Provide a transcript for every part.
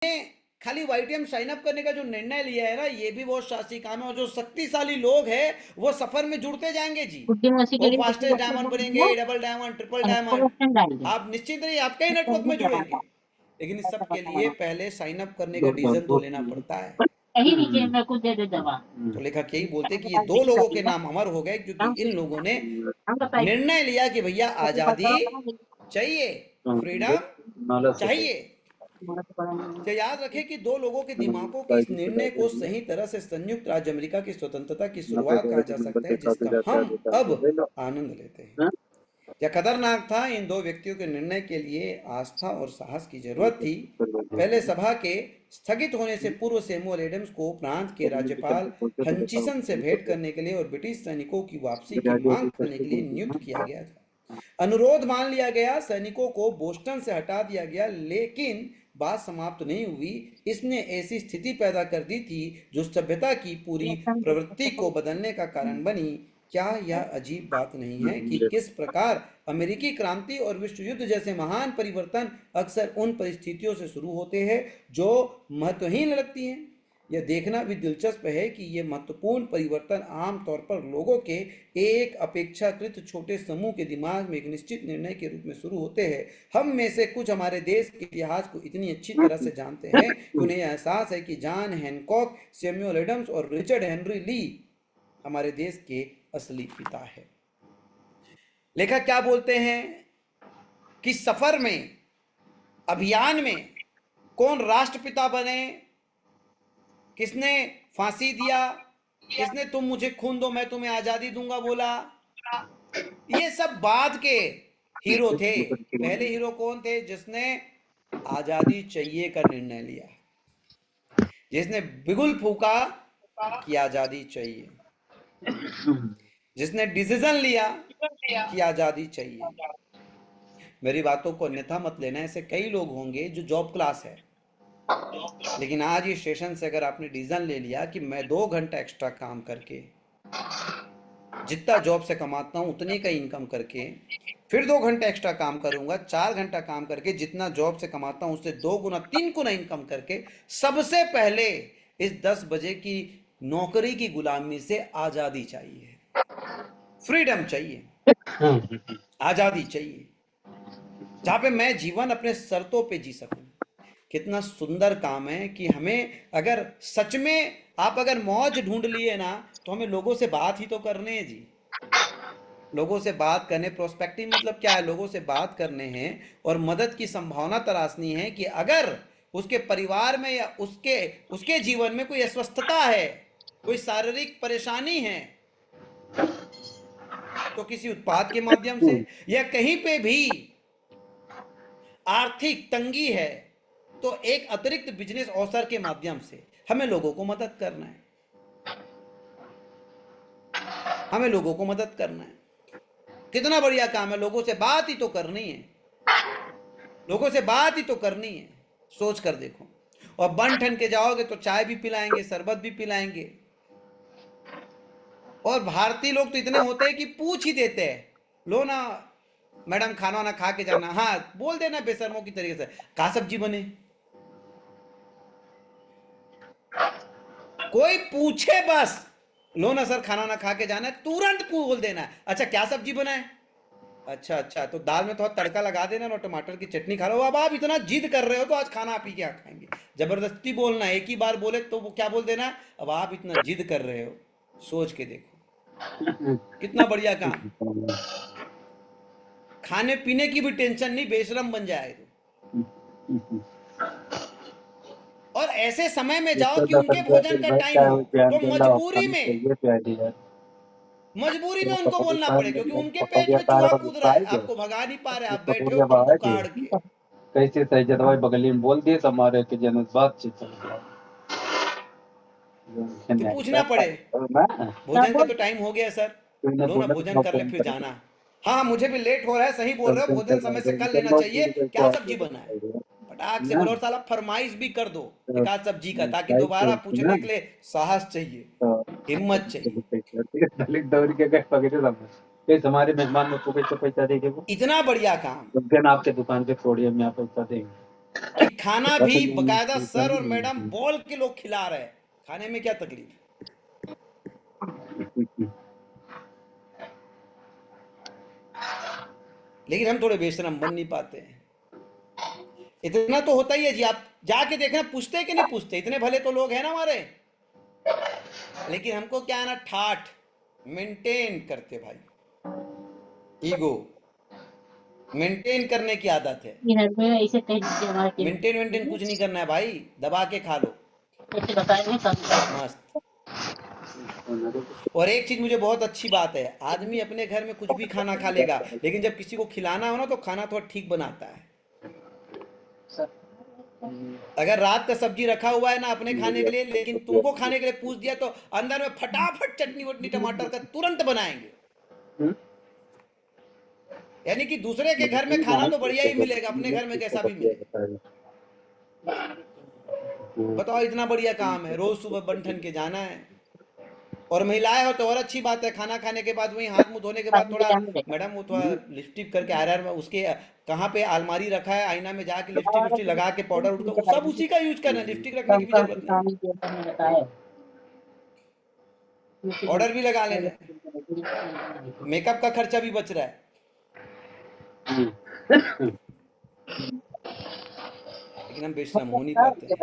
खाली YTM sign up करने का जो निर्णय लिया है ना, ये भी बहुत शासी काम है। और जो शक्तिशाली लोग हैं वो सफर में जुड़ते जाएंगे जी। वो फास्टेस्ट डायमंड बनेंगे, डबल डायमंड, ट्रिपल डायमंड, आप निश्चिंत रहिए आपके ही नेटवर्क में जुड़ेंगे। लेकिन इस सब के लिए पहले साइन अप करने का रीजन तो लेना पड़ता है। तो लेखक यही बोलते कि ये दो लोगों के नाम अमर हो गए, क्योंकि इन लोगों ने निर्णय लिया कि भैया आजादी चाहिए, फ्रीडम चाहिए। तो याद रखें कि दो लोगों के दिमागों के इस निर्णय को सही तरह से संयुक्त राज्य अमेरिका की स्वतंत्रता की शुरुआत कहा जा सकता है, जिसका हम अब आनंद लेते हैं। यह खतरनाक था। इन दो व्यक्तियों के निर्णय के लिए आस्था और साहस की जरूरत थी। पहले सभा के स्थगित होने से पूर्व सैमुअल एडम्स को प्रांत के राज्यपाल हंचिसन से भेंट करने के लिए और ब्रिटिश सैनिकों की वापसी की मांग करने के लिए नियुक्त किया गया था। अनुरोध मान लिया गया, सैनिकों को बोस्टन से हटा दिया गया, लेकिन बात समाप्त नहीं हुई। इसने ऐसी स्थिति पैदा कर दी थी जो सभ्यता की पूरी प्रवृत्ति को बदलने का कारण बनी। क्या यह अजीब बात नहीं है कि किस प्रकार अमेरिकी क्रांति और विश्व युद्ध जैसे महान परिवर्तन अक्सर उन परिस्थितियों से शुरू होते हैं जो महत्वहीन लगती हैं। यह देखना भी दिलचस्प है कि ये महत्वपूर्ण परिवर्तन आमतौर पर लोगों के एक अपेक्षाकृत छोटे समूह के दिमाग में एक निश्चित निर्णय के रूप में शुरू होते हैं। हम में से कुछ हमारे देश के इतिहास को इतनी अच्छी तरह से जानते हैं कि उन्हें एहसास है कि जॉन हैनकॉक, सैमुअल एडम्स और रिचर्ड हेनरी ली हमारे देश के असली पिता है। लेखक क्या बोलते हैं कि सफर में, अभियान में कौन राष्ट्रपिता बने, किसने फांसी दिया, किसने तुम मुझे खून दो मैं तुम्हें आजादी दूंगा बोला, ये सब बाद के हीरो थे। पहले हीरो कौन थे? जिसने आजादी चाहिए का निर्णय लिया, जिसने बिगुल फूका कि आजादी चाहिए, जिसने डिसीजन लिया कि आजादी चाहिए। मेरी बातों को अन्यथा मत लेना, ऐसे कई लोग होंगे जो जॉब क्लास है, लेकिन आज इस स्टेशन से अगर आपने डिसीजन ले लिया कि मैं 2 घंटा एक्स्ट्रा काम करके जितना जॉब से कमाता हूं उतने का इनकम करके फिर 2 घंटा एक्स्ट्रा काम करूंगा, 4 घंटा काम करके जितना जॉब से कमाता हूं उससे 2 गुना 3 गुना इनकम करके सबसे पहले इस 10 बजे की नौकरी की गुलामी से आजादी चाहिए, फ्रीडम चाहिए, आजादी चाहिए, जहां पे मैं जीवन अपने शर्तों पे जी सकूं। कितना सुंदर काम है कि हमें अगर सच में आप अगर मौज ढूंढ लिए ना, तो हमें लोगों से बात ही तो करने हैं जी। लोगों से बात करने, प्रोस्पेक्टिव मतलब क्या है? लोगों से बात करने हैं और मदद की संभावना तराशनी है कि अगर उसके परिवार में या उसके उसके जीवन में कोई अस्वस्थता है, कोई शारीरिक परेशानी है, तो किसी उत्पाद के माध्यम से, या कहीं पे भी आर्थिक तंगी है तो एक अतिरिक्त बिजनेस अवसर के माध्यम से हमें लोगों को मदद करना है, हमें लोगों को मदद करना है। कितना बढ़िया काम है। लोगों से बात ही तो करनी है, लोगों से बात ही तो करनी है। सोच कर देखो। और बन ठन के जाओगे तो चाय भी पिलाएंगे, शरबत भी पिलाएंगे। और भारतीय लोग तो इतने होते हैं कि पूछ ही देते हैं, लो ना मैडम खाना वाना खा के जाना, हाँ बोल देना बेशर्मों की तरीके से, कहा सब्जी बने। कोई पूछे बस, लो ना सर खाना वाना खा के जाना है, तुरंत बोल देना है, अच्छा क्या सब्जी बनाए, अच्छा अच्छा तो दाल में थोड़ा तड़का लगा देना और टमाटर की चटनी खा लो। अब आप इतना जिद कर रहे हो तो आज खाना आप ही क्या खाएंगे? जबरदस्ती बोलना, एक ही बार बोले तो वो क्या बोल देना, अब आप इतना जिद कर रहे हो। सोच के देखो कितना बढ़िया काम। खाने पीने की भी टेंशन नहीं, बेशरम बन जाए तो। और ऐसे समय में जाओ कि उनके भोजन का टाइम हो, तो मजबूरी में उनको बोलना पड़े, क्योंकि उनके पेट में चूहा कूद रहा है, आपको भगा नहीं पा रहे, आप बैठे हो पंख उखाड़ के। कैसे सही जदवाई बगली में बोल दिए हमारे के जन बातचीत चल रहा कि पूछना पड़े भोजन का तो टाइम हो गया सर, लो ना भोजन कर ले फिर जाना। हाँ मुझे भी लेट हो रहा है, सही बोल रहे हो, भोजन समय से कर लेना चाहिए, क्या सब्जी बना है, फटाक से बोलो। और साला फरमाइश भी कर दो एक आध सब्जी का, ताकि दोबारा पूछने के लिए साहस चाहिए, हिम्मत चाहिए। हमारे मेहमान में पैसा देंगे वो इतना बढ़िया काम आपके दुकान पे छोड़िए, हम यहाँ पैसा देंगे कि खाना भी बकायदा सर और मैडम बोल के लोग खिला रहे हैं, खाने में क्या तकलीफ। लेकिन हम थोड़े बेशरम बन नहीं पाते हैं। इतना तो होता ही है जी, आप जाके देखना, पूछते कि नहीं पूछते, इतने भले तो लोग हैं ना हमारे। लेकिन हमको क्या है ना, ठाठ मेंटेन करते भाई, ईगो मेंटेन करने की आदत है। मेंटेन कुछ नहीं करना है भाई, दबा के खा लो मस्त। और एक चीज मुझे बहुत अच्छी बात है, आदमी अपने घर में कुछ भी खाना खा लेगा, लेकिन जब किसी को खिलाना हो ना तो खाना थोड़ा ठीक बनाता है। अगर रात का सब्जी रखा हुआ है ना अपने खाने के लिए, लेकिन तुमको खाने के लिए पूछ दिया, तो अंदर में फटाफट चटनी वटनी टमाटर का तुरंत बनाएंगे। यानी कि दूसरे के घर में खाना तो बढ़िया ही मिलेगा, अपने घर में कैसा भी मिलेगा। बताओ, इतना बढ़िया काम है, रोज सुबह बन के जाना है। और महिलाएं हो तो और अच्छी बात है, खाना खाने के बाद वहीं हाथ मुंह धोने के बाद थोड़ा, मैडम वो थोड़ा लिपस्टिक करके आयरन में उसके कहाँ पे अलमारी रखा है, आईना में जाके लिपस्टिक लगा के पाउडर उड़कर सब उसी का यूज करना, लिपस्टिक रखने की भी जरूरत नहीं, पाउडर भी लगा लेना, मेकअप का खर्चा भी बच रहा है। लेकिन हम बेशरम हो नहीं पाते हैं।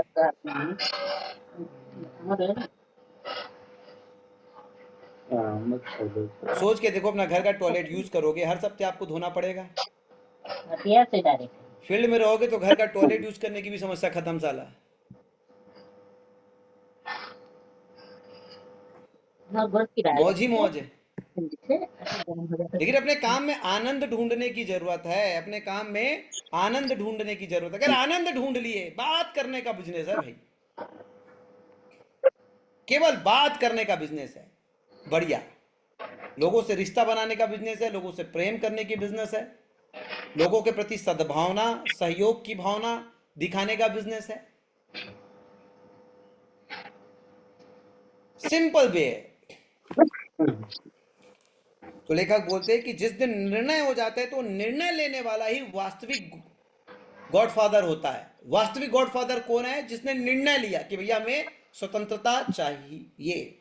सोच के देखो, अपना घर का टॉयलेट यूज करोगे, हर हफ्ते आपको धोना पड़ेगा। फील्ड में रहोगे तो घर का टॉयलेट यूज करने की भी समस्या खत्म साला। मौज ही मौज है। लेकिन अपने काम में आनंद ढूंढने की जरूरत है, अपने काम में आनंद ढूंढने की जरूरत है। अगर आनंद ढूंढ लिए, बात करने का बिजनेस है भाई, केवल बात करने का बिजनेस है, बढ़िया। लोगों से रिश्ता बनाने का बिजनेस है, लोगों से प्रेम करने की बिजनेस है, लोगों के प्रति सद्भावना सहयोग की भावना दिखाने का बिजनेस है। सिंपल वे है। तो लेखक बोलते हैं कि जिस दिन निर्णय हो जाता है तो निर्णय लेने वाला ही वास्तविक गॉडफादर होता है। वास्तविक गॉडफादर कौन है? जिसने निर्णय लिया कि भैया हमें स्वतंत्रता चाहिए।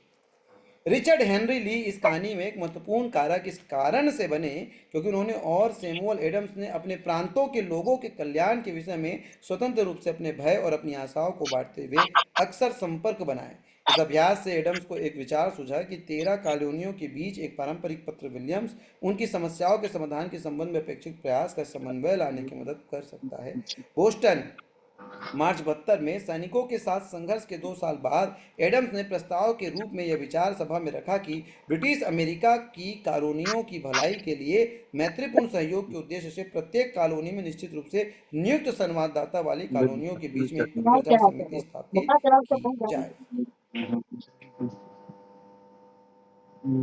रिचर्ड हेनरी ली इस कहानी में एक महत्वपूर्ण कारक इस कारण से बने क्योंकि उन्होंने और सैमुअल एडम्स ने अपने प्रांतों के लोगों के कल्याण के विषय में स्वतंत्र रूप से अपने भय और अपनी आशाओं को बांटते हुए अक्सर संपर्क बनाए। इस अभ्यास से एडम्स को एक विचार सूझा कि 13 कॉलोनियों के बीच एक पारंपरिक पत्र विलियम्स उनकी समस्याओं के समाधान के संबंध में अपेक्षित प्रयास का समन्वय लाने की मदद कर सकता है। बोस्टन मार्च 72 में सैनिकों के साथ संघर्ष के 2 साल बाद एडम्स ने प्रस्ताव के रूप में यह विचार सभा में रखा कि ब्रिटिश अमेरिका की कॉलोनियों की भलाई के लिए मैत्रीपूर्ण सहयोग के उद्देश्य से प्रत्येक कॉलोनी में निश्चित रूप से नियुक्त संवाददाता वाली कॉलोनियों के बीच में एक पत्राचार समिति स्थापित की जाए।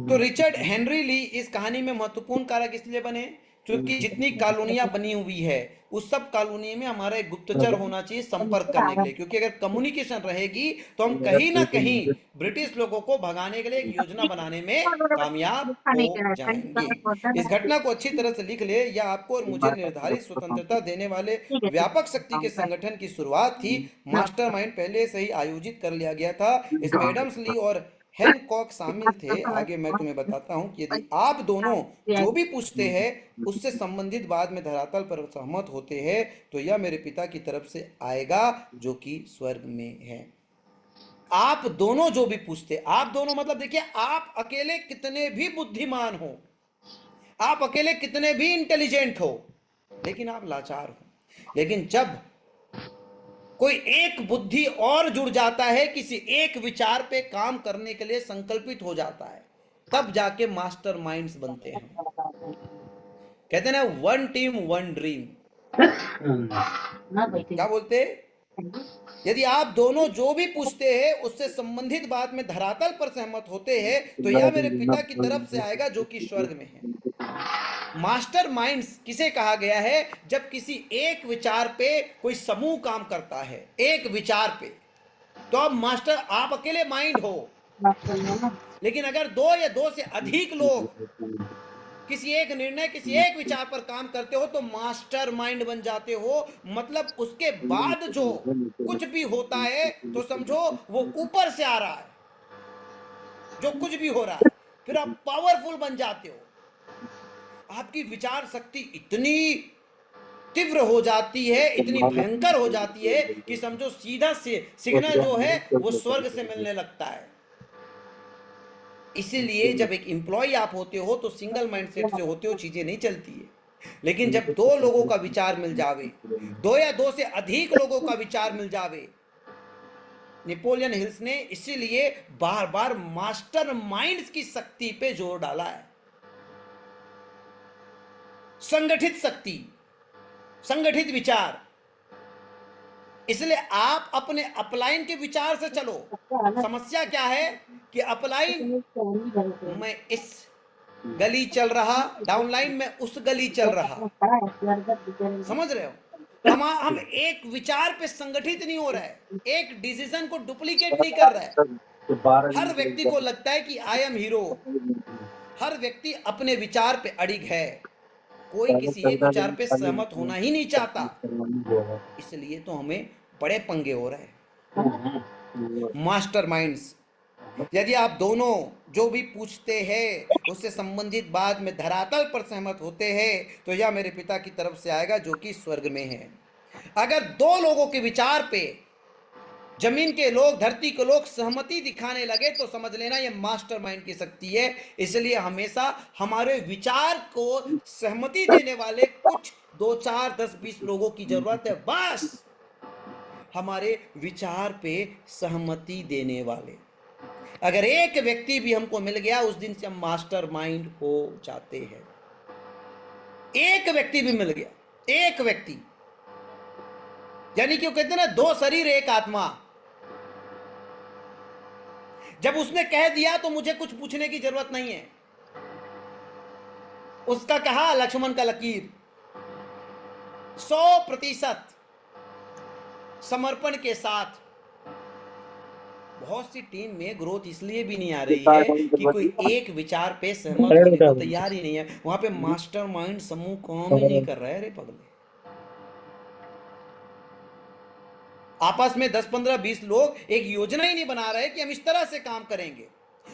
तो रिचर्ड हेनरी ली इस कहानी में महत्वपूर्ण कारक इसलिए बने क्योंकि जितनी कॉलोनियां बनी हुई है उस सब कॉलोनी में हमारा एक गुप्तचर होना चाहिए संपर्क करने के लिए, क्योंकि अगर कम्युनिकेशन रहेगी तो हम कहीं ना कहीं ब्रिटिश लोगों को भगाने के लिए एक योजना बनाने में कामयाब हो जाएंगे। इस घटना को अच्छी तरह से लिख ले, यह आपको और मुझे निर्धारित स्वतंत्रता देने वाले व्यापक शक्ति के संगठन की शुरुआत थी। मास्टरमाइंड पहले से ही आयोजित कर लिया गया था। इसमें एडम्स ली और हैनकॉक शामिल थे। आगे मैं तुम्हें बताता हूं कि यदि आप दोनों जो भी पूछते हैं उससे संबंधित बात में धरातल पर सहमत होते हैं तो यह मेरे पिता की तरफ से आएगा जो कि स्वर्ग में है। आप दोनों जो भी पूछते, आप दोनों मतलब देखिए, आप अकेले कितने भी बुद्धिमान हो, आप अकेले कितने भी इंटेलिजेंट हो, लेकिन आप लाचार हो। लेकिन जब कोई एक बुद्धि और जुड़ जाता है, किसी एक विचार पे काम करने के लिए संकल्पित हो जाता है, तब जाके मास्टर माइंड्स बनते हैं। कहते हैं ना, वन टीम वन ड्रीम। क्या बोलते? यदि आप दोनों जो भी पूछते हैं उससे संबंधित बात में धरातल पर सहमत होते हैं तो यह मेरे पिता की तरफ से आएगा जो कि स्वर्ग में है। मास्टर माइंड्स किसे कहा गया है? जब किसी एक विचार पे कोई समूह काम करता है, एक विचार पे, तो अब मास्टर, आप अकेले माइंड हो, लेकिन अगर 2 या 2 से अधिक लोग किसी एक निर्णय, किसी एक विचार पर काम करते हो तो मास्टर माइंड बन जाते हो। मतलब उसके बाद जो कुछ भी होता है तो समझो वो ऊपर से आ रहा है, जो कुछ भी हो रहा है, फिर आप पावरफुल बन जाते हो। आपकी विचार शक्ति इतनी तीव्र हो जाती है, इतनी भयंकर हो जाती है कि समझो सीधा से सिग्नल जो है वो स्वर्ग से मिलने लगता है। इसीलिए जब एक एम्प्लॉय आप होते हो तो सिंगल माइंडसेट से होते हो, चीजें नहीं चलती है। लेकिन जब दो लोगों का विचार मिल जावे, दो या दो से अधिक लोगों का विचार मिल जावे, नेपोलियन हिल्स ने इसीलिए बार बार मास्टर माइंड्स की शक्ति पे जोर डाला है। संगठित शक्ति, संगठित विचार। इसलिए आप अपने अपलाइन के विचार से चलो। समस्या क्या है कि अपलाइन, मैं इस गली चल रहा, डाउनलाइन में उस गली चल रहा, समझ रहे हो? हम एक विचार पे संगठित नहीं हो रहा है, एक डिसीजन को डुप्लीकेट नहीं कर रहा है। हर व्यक्ति को लगता है कि आई एम हीरो, हर व्यक्ति अपने विचार पे अड़िग है, कोई किसी एक विचार पे सहमत होना ही नहीं चाहता। इसलिए तो हमें बड़े पंगे हो रहे हैं। मास्टरमाइंड्स, यदि आप दोनों जो भी पूछते हैं उससे संबंधित बात में धरातल पर सहमत होते हैं तो यह मेरे पिता की तरफ से आएगा जो कि स्वर्ग में है। अगर दो लोगों के विचार पे जमीन के लोग, धरती के लोग सहमति दिखाने लगे तो समझ लेना यह मास्टरमाइंड की शक्ति है। इसलिए हमेशा हमारे विचार को सहमति देने वाले कुछ 2, 4, 10, 20 लोगों की जरूरत है, बस हमारे विचार पे सहमति देने वाले। अगर एक व्यक्ति भी हमको मिल गया उस दिन से हम मास्टरमाइंड हो जाते हैं। एक व्यक्ति भी मिल गया, एक व्यक्ति, यानी कि वो कहते हैं ना, दो शरीर एक आत्मा। जब उसने कह दिया तो मुझे कुछ पूछने की जरूरत नहीं है। उसका कहा लक्ष्मण का लकीर, 100% समर्पण के साथ। बहुत सी टीम में ग्रोथ इसलिए भी नहीं आ रही है कि कोई एक विचार पे सहमत होने को तैयार ही नहीं है। वहां पे मास्टरमाइंड समूह काम ही नहीं कर रहा है रे पगले। आपस में 10, 15, 20 लोग एक योजना ही नहीं बना रहे कि हम इस तरह से काम करेंगे।